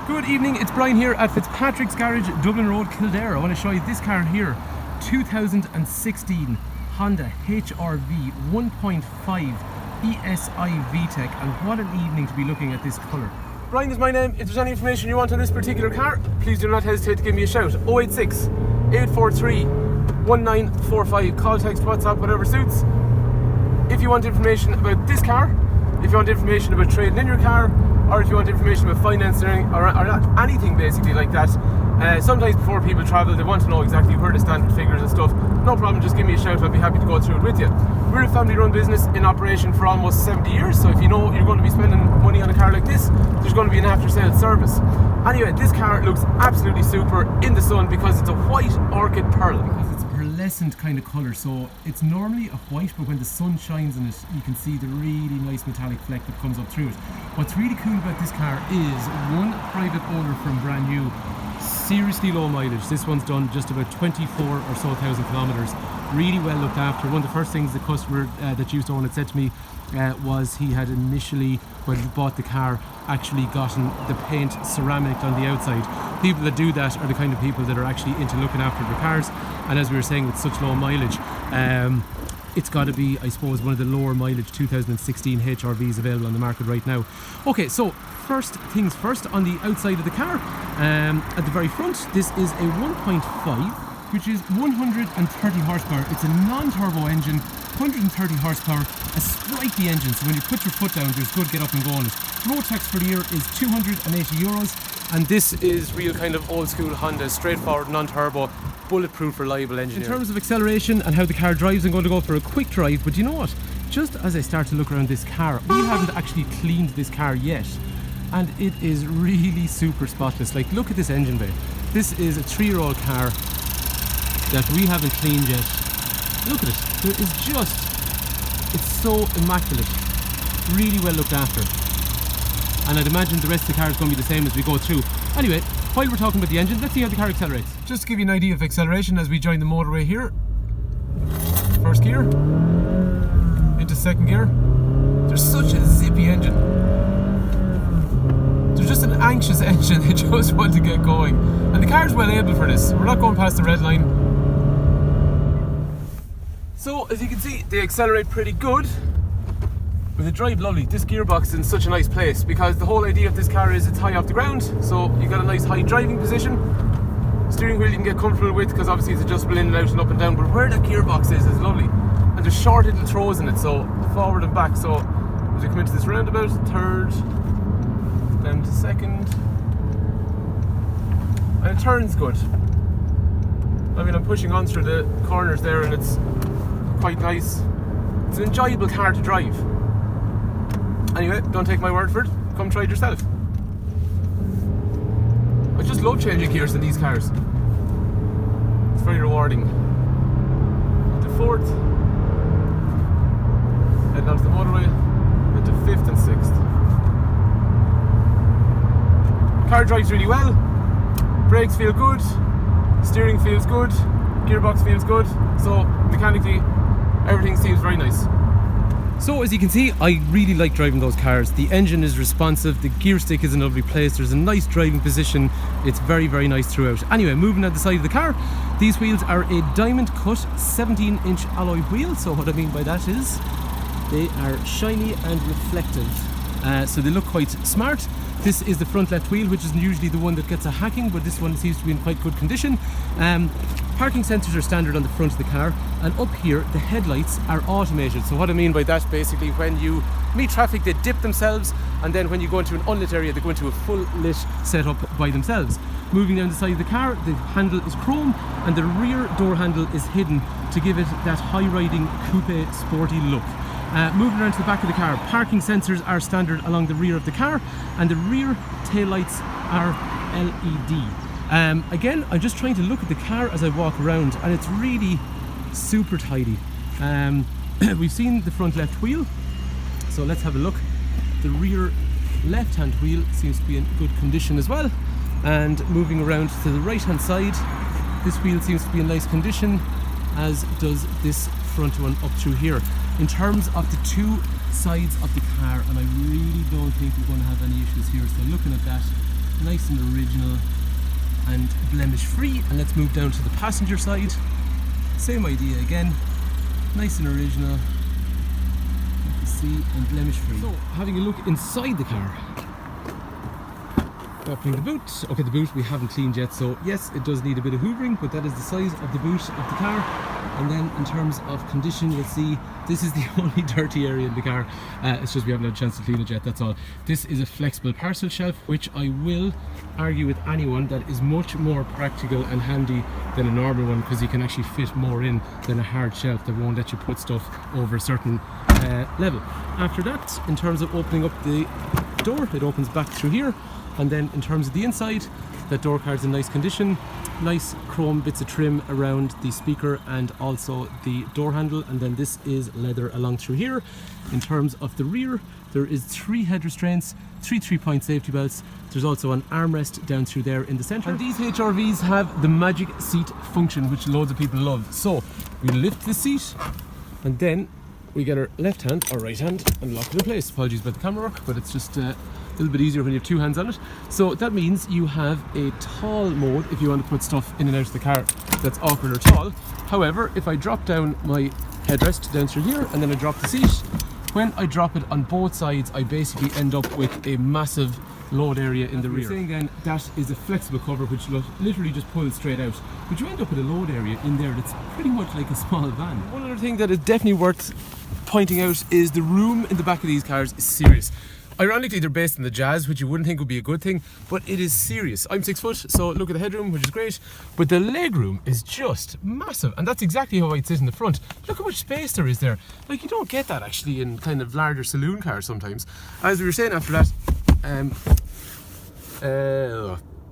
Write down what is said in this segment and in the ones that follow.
Good evening, it's Brian here at Fitzpatrick's Garage, Dublin Road, Kildare. I want to show you this car here, 2016 Honda HRV 1.5 ESi VTEC, and what an evening to be looking at this colour. Brian is my name. If there's any information you want on this particular car, please do not hesitate to give me a shout. 086 843 1945. Call, text, WhatsApp, whatever suits. If you want information about this car, if you want information about trading in your car, or if you want information about financing or anything basically like that, sometimes before people travel they want to know exactly where the standard figures and stuff. No problem, just give me a shout, I'll be happy to go through it with you. We're a family run business in operation for almost 70 years, so if you know you're going to be spending money on a car like this, there's going to be an after sales service. Anyway, this car looks absolutely super in the sun because it's a white orchid pearl. Because it's a pearlescent kind of colour, so it's normally a white, but when the sun shines on it you can see the really nice metallic fleck that comes up through it. What's really cool about this car is one private owner from brand new, seriously low mileage. This one's done just about 24 or so thousand kilometres, really well looked after. One of the first things the customer that used to own it said to me was he had initially, when he bought the car, actually gotten the paint ceramic on the outside. People that do that are the kind of people that are actually into looking after their cars, and as we were saying, with such low mileage, it's got to be, I suppose, one of the lower mileage 2016 HRVs available on the market right now. Okay, so first things first, on the outside of the car, at the very front, this is a 1.5, which is 130 horsepower. It's a non-turbo engine, 130 horsepower, a sprightly engine, so when you put your foot down, there's good get up and go on it. Road tax for the year is €280, and this is real kind of old school Honda, straightforward, non-turbo, bulletproof, reliable engine. In terms of acceleration and how the car drives, I'm going to go for a quick drive, but you know what? Just as I start to look around this car, we haven't actually cleaned this car yet, and it is really super spotless. Like, look at this engine bay. This is a 3-year-old car that we haven't cleaned yet. Look at it. There is just, it's so immaculate, really well looked after, and I'd imagine the rest of the car is going to be the same as we go through. Anyway, while we're talking about the engine, let's see how the car accelerates. Just to give you an idea of acceleration as we join the motorway here. First gear, into second gear. There's such a zippy engine. There's just an anxious engine that just wants to get going. And the car's well able for this. We're not going past the red line. So, as you can see, they accelerate pretty good. But they drive lovely. This gearbox is in such a nice place because the whole idea of this car is it's high off the ground, so you got a nice high driving position. Steering wheel you can get comfortable with because obviously it's adjustable in and out and up and down, but where that gearbox is lovely. And there's short little throws in it, so forward and back. So as we come into this roundabout, third, down to second, and it turns good. I mean, I'm pushing on through the corners there and it's quite nice. It's an enjoyable car to drive. Anyway, don't take my word for it, come try it yourself. I just love changing gears in these cars. It's very rewarding. Into fourth, heading onto the motorway, into fifth and sixth. Car drives really well, brakes feel good, steering feels good, gearbox feels good, so mechanically everything seems very nice. So as you can see, I really like driving those cars. The engine is responsive, the gear stick is in a lovely place, there's a nice driving position, it's very, very nice throughout. Anyway, moving on the side of the car, these wheels are a diamond cut 17-inch alloy wheel. So what I mean by that is they are shiny and reflective, so they look quite smart. This is the front left wheel, which is usually the one that gets a hacking, but this one seems to be in quite good condition. Parking sensors are standard on the front of the car, and up here the headlights are automated. So what I mean by that, basically, when you meet traffic they dip themselves, and then when you go into an unlit area they go into a full lit setup by themselves. Moving down the side of the car, the handle is chrome and the rear door handle is hidden to give it that high riding coupe sporty look. Moving around to the back of the car, parking sensors are standard along the rear of the car, and the rear taillights are LED. Again, I'm just trying to look at the car as I walk around, and it's really super tidy. We've seen the front left wheel, so let's have a look. The rear left hand wheel seems to be in good condition as well, and moving around to the right hand side, this wheel seems to be in nice condition, as does this front one up through here. In terms of the two sides of the car, and I really don't think we're going to have any issues here, so looking at that, nice and original and blemish free. And let's move down to the passenger side. Same idea again, nice and original, you can see, and blemish free. So having a look inside the car. Opening the boot. Okay, the boot we haven't cleaned yet, so yes, it does need a bit of hoovering, but that is the size of the boot of the car. And then in terms of condition, you'll see this is the only dirty area in the car. It's just we haven't had a chance to clean it yet, that's all. This is a flexible parcel shelf, which I will argue with anyone that is much more practical and handy than a normal one, because you can actually fit more in than a hard shelf that won't let you put stuff over a certain level. After that, in terms of opening up the door, it opens back through here. And then in terms of the inside, that door card's in nice condition. Nice chrome bits of trim around the speaker and also the door handle, and then this is leather along through here. In terms of the rear, there is 3 head restraints, 3 3-point safety belts. There's also an armrest down through there in the centre. And these HRVs have the magic seat function, which loads of people love. So we lift the seat and then we get our left hand or right hand and lock it in place. Apologies about the camera work, but it's just a little bit easier when you have 2 hands on it. So that means you have a tall mode if you want to put stuff in and out of the car that's awkward or tall. However, if I drop down my headrest down through here and then I drop the seat, when I drop it on both sides, I basically end up with a massive load area in the rear. Saying then that is a flexible cover which literally just pulls straight out, but you end up with a load area in there that's pretty much like a small van. One other thing that is definitely worth pointing out is the room in the back of these cars is serious. Ironically, they're based in the Jazz, which you wouldn't think would be a good thing, but it is serious. I'm 6 foot, so look at the headroom, which is great, but the legroom is just massive, and that's exactly how I'd sit in the front. Look how much space there is there. Like, you don't get that actually in kind of larger saloon cars sometimes. As we were saying after that,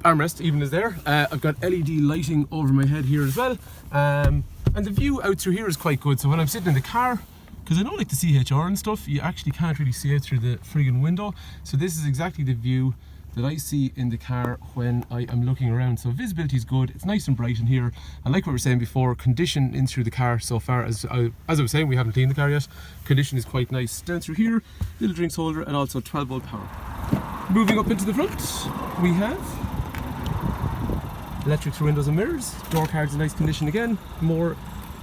armrest even is there. I've got LED lighting over my head here as well, and the view out through here is quite good. So when I'm sitting in the car, because I don't like the CHR and stuff, you actually can't really see out through the friggin' window. So this is exactly the view that I see in the car when I am looking around. So visibility is good, it's nice and bright in here. And like what we were saying before, condition in through the car so far, as I was saying, we haven't cleaned the car yet. Condition is quite nice. Down through here, little drinks holder and also 12-volt power. Moving up into the front, we have electric through windows and mirrors. Door cards in nice condition again. More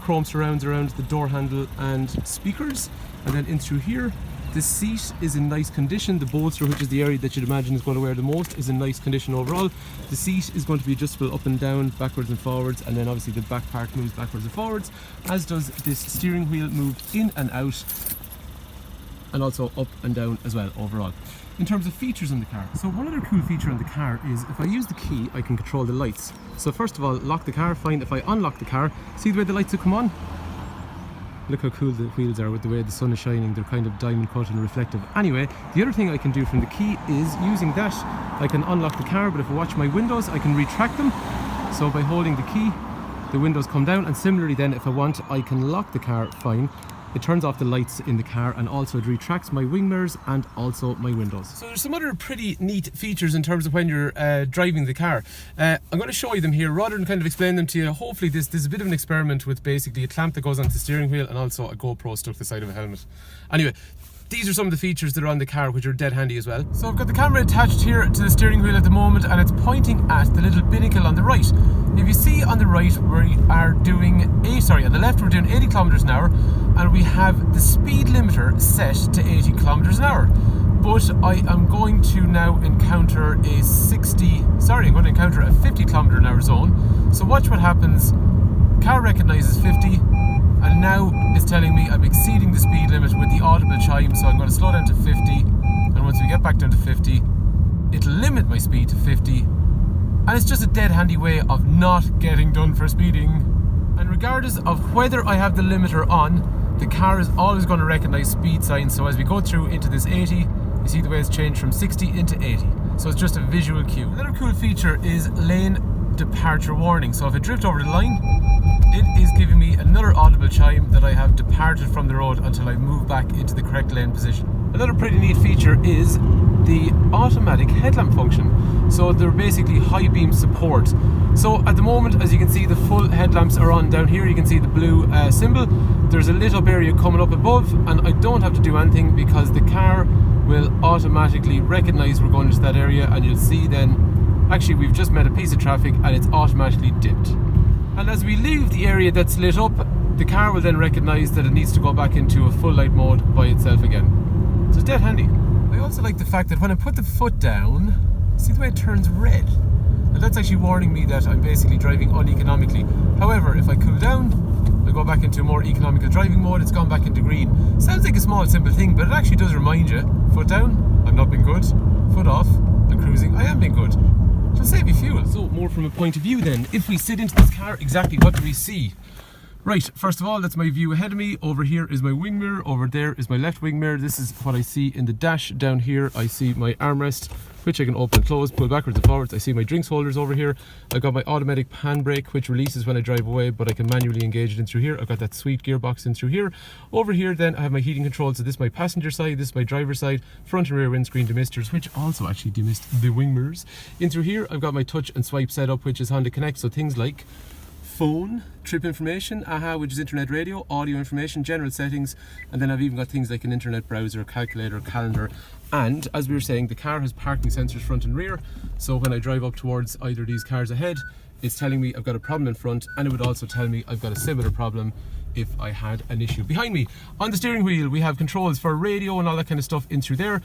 chrome surrounds around the door handle and speakers. And then in through here, the seat is in nice condition. The bolster, which is the area that you'd imagine is going to wear the most, is in nice condition overall. The seat is going to be adjustable up and down, backwards and forwards, and then obviously the back part moves backwards and forwards, as does this steering wheel, move in and out, and also up and down as well overall. In terms of features on the car, so one other cool feature on the car is if I use the key, I can control the lights. So first of all, lock the car, fine. If I unlock the car, see the way the lights will come on? Look how cool the wheels are with the way the sun is shining. They're kind of diamond cut and reflective. Anyway, the other thing I can do from the key is using that, I can unlock the car, but if I watch my windows, I can retract them. So by holding the key, the windows come down, and similarly then if I want, I can lock the car, fine. It turns off the lights in the car, and also it retracts my wing mirrors and also my windows. So there's some other pretty neat features in terms of when you're driving the car. I'm going to show you them here rather than kind of explain them to you. Hopefully this is a bit of an experiment with basically a clamp that goes onto the steering wheel and also a GoPro stuck to the side of a helmet. Anyway, these are some of the features that are on the car, which are dead handy as well. So I've got the camera attached here to the steering wheel at the moment, and it's pointing at the little binnacle on the right. If you see on the right, we are doing on the left we're doing 80 kilometers an hour, and we have the speed limiter set to 80 kilometers an hour. But I am going to now encounter a 50 kilometer an hour zone. So watch what happens. Car recognizes 50. And now it's telling me I'm exceeding the speed limit with the audible chime, so I'm going to slow down to 50, and once we get back down to 50, it'll limit my speed to 50, and it's just a dead handy way of not getting done for speeding. And regardless of whether I have the limiter on, the car is always going to recognize speed signs, so as we go through into this 80, you see the way it's changed from 60 into 80, so it's just a visual cue. Another cool feature is lane departure warning, so if I drift over the line, it is giving me another audible chime that I have departed from the road until I move back into the correct lane position. Another pretty neat feature is the automatic headlamp function. So they're basically high beam support. So at the moment, as you can see, the full headlamps are on down here. You can see the blue symbol. There's a lit up area coming up above, and I don't have to do anything because the car will automatically recognize we're going into that area, and you'll see then Actually, we've just met a piece of traffic and it's automatically dipped. And as we leave the area that's lit up, the car will then recognise that it needs to go back into a full light mode by itself again. So it's dead handy. I also like the fact that when I put the foot down, see the way it turns red? And that's actually warning me that I'm basically driving uneconomically. However, if I cool down, I go back into a more economical driving mode, it's gone back into green. Sounds like a small simple thing, but it actually does remind you, foot down, I'm not being good. Foot off, I'm cruising, I am being good. It'll save you fuel. So more from a point of view then, if we sit into this car, exactly what do we see? Right, first of all, that's my view ahead of me. Over here is my wing mirror, over there is my left wing mirror. This is what I see in the dash. Down here I see my armrest, which I can open and close, pull backwards and forwards. I see my drinks holders over here. I've got my automatic handbrake, which releases when I drive away, but I can manually engage it in through here. I've got that sweet gearbox in through here. Over here then I have my heating controls. So this is my passenger side, this is my driver side, front and rear windscreen demisters, which also actually demist the wing mirrors. In through here I've got my touch and swipe setup, which is Honda Connect, so things like phone, trip information, AHA, which is internet radio, audio information, general settings, and then I've even got things like an internet browser, calculator, calendar. And as we were saying, the car has parking sensors front and rear, so when I drive up towards either of these cars ahead, it's telling me I've got a problem in front, and it would also tell me I've got a similar problem if I had an issue behind me. On the steering wheel we have controls for radio and all that kind of stuff in through there.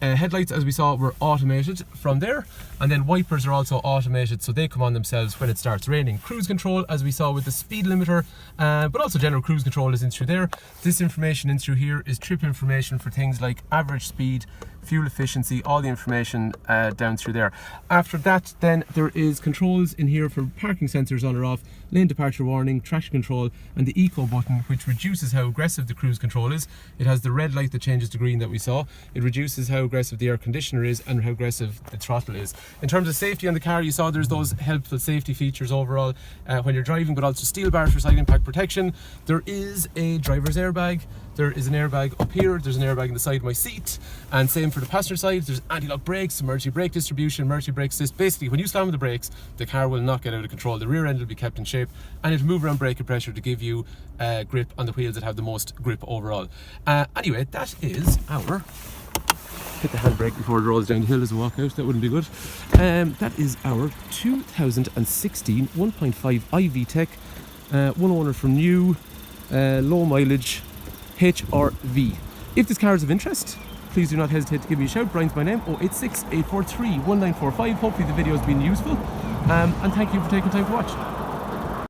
Headlights, as we saw, were automated from there, and then wipers are also automated, so they come on themselves when it starts raining. Cruise control, as we saw with the speed limiter, but also general cruise control is in through there. This information in through here is trip information for things like average speed, fuel efficiency, all the information down through there. After that then there is controls in here for parking sensors on or off, lane departure warning, traction control, and the eco button, which reduces how aggressive the cruise control is. It has the red light that changes to green that we saw. It reduces how aggressive the air conditioner is and how aggressive the throttle is. In terms of safety on the car, you saw there's those helpful safety features overall when you're driving, but also steel bars for side impact protection. There is a driver's airbag. There is an airbag up here, there's an airbag in the side of my seat, and same for the passenger side. There's anti-lock brakes, emergency brake distribution, emergency brake assist. Basically, when you slam on the brakes, the car will not get out of control. The rear end will be kept in shape, and it'll move around brake pressure to give you grip on the wheels that have the most grip overall. Anyway, that is our... hit the handbrake before it rolls down the hill as a walkout, that wouldn't be good. That is our 2016 1.5 IV Tech, one owner from new, low mileage, HRV. If this car is of interest, please do not hesitate to give me a shout. Brian's my name, 086 843 1945. Hopefully the video has been useful, and thank you for taking time to watch.